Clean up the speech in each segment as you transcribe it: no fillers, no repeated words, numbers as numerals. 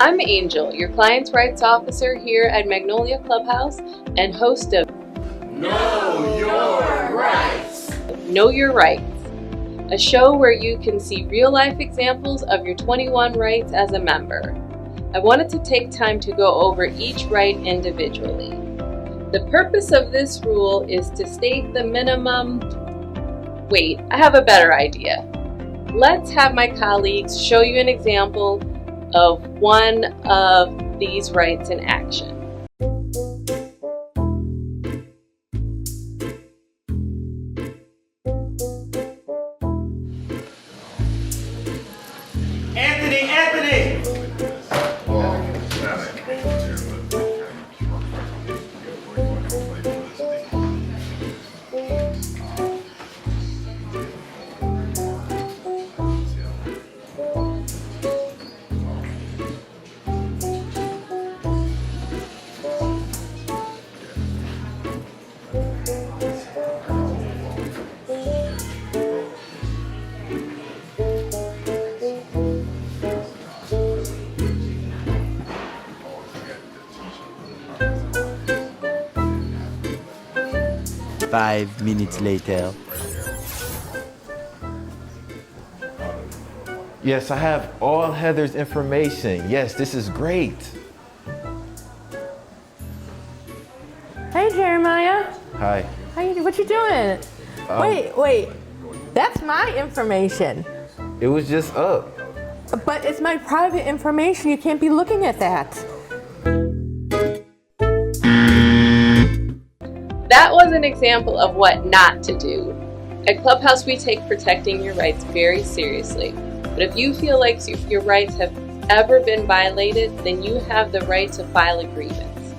I'm Angel, your client's rights officer here at Magnolia Clubhouse and host of Know Your Rights. Know Your Rights, a show where you can see real-life examples of your 21 rights as a member. I wanted to take time to go over each right individually. The purpose of this rule is to state the minimum... Wait, I have a better idea. Let's have my colleagues show you an example of one of these rights in action. Anthony! 5 minutes later. Yes, I have all Heather's information. Yes, this is great. Hey, Jeremiah. Hi. What you doing? Wait. That's my information. It was just up. But it's my private information. You can't be looking at that. That was an example of what not to do. At Clubhouse, we take protecting your rights very seriously. But if you feel like your rights have ever been violated, then you have the right to file a grievance.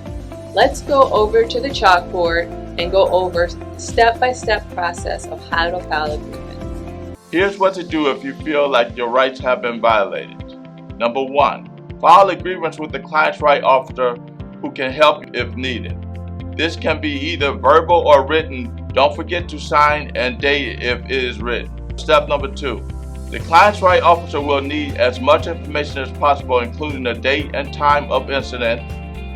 Let's go over to the chalkboard and go over the step-by-step process of how to file a grievance. Here's what to do if you feel like your rights have been violated. Number 1, file a grievance with the client's right officer who can help you if needed. This can be either verbal or written. Don't forget to sign and date it if it is written. Step number 2. The client's right officer will need as much information as possible, including the date and time of incident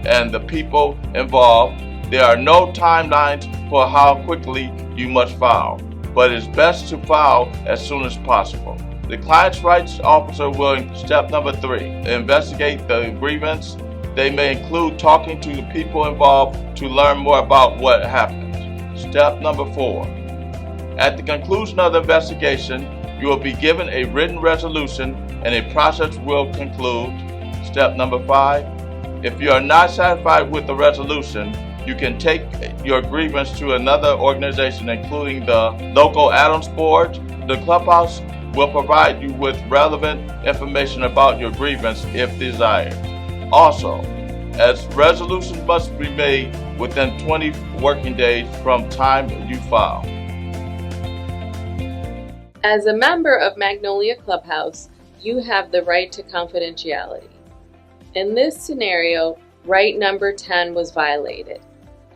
and the people involved. There are no timelines for how quickly you must file, but it's best to file as soon as possible. The client's rights officer will, step number 3, investigate the grievance. They may include talking to the people involved to learn more about what happened. Step number 4. At the conclusion of the investigation, you will be given a written resolution and a process will conclude. Step number 5. If you are not satisfied with the resolution, you can take your grievance to another organization, including the local Adams Board. The Clubhouse will provide you with relevant information about your grievance if desired. Also, as resolutions must be made within 20 working days from time you file. As a member of Magnolia Clubhouse, you have the right to confidentiality. In this scenario, right number 10 was violated.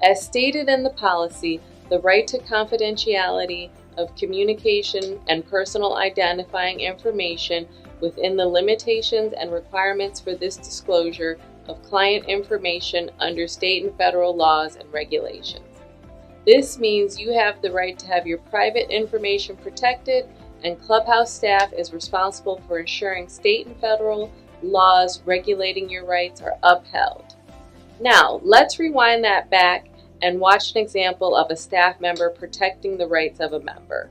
As stated in the policy, the right to confidentiality of communication and personal identifying information within the limitations and requirements for this disclosure of client information under state and federal laws and regulations. This means you have the right to have your private information protected, and Clubhouse staff is responsible for ensuring state and federal laws regulating your rights are upheld. Now, let's rewind that back and watch an example of a staff member protecting the rights of a member.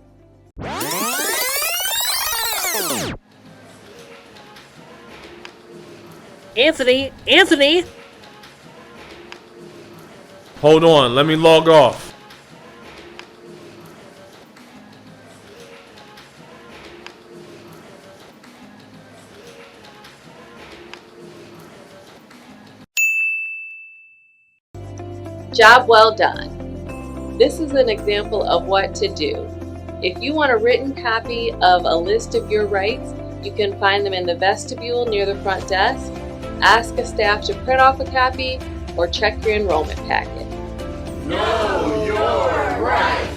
Anthony! Hold on, let me log off. Job well done. This is an example of what to do. If you want a written copy of a list of your rights, you can find them in the vestibule near the front desk. Ask a staff to print off a copy or check your enrollment packet. Know Your Rights.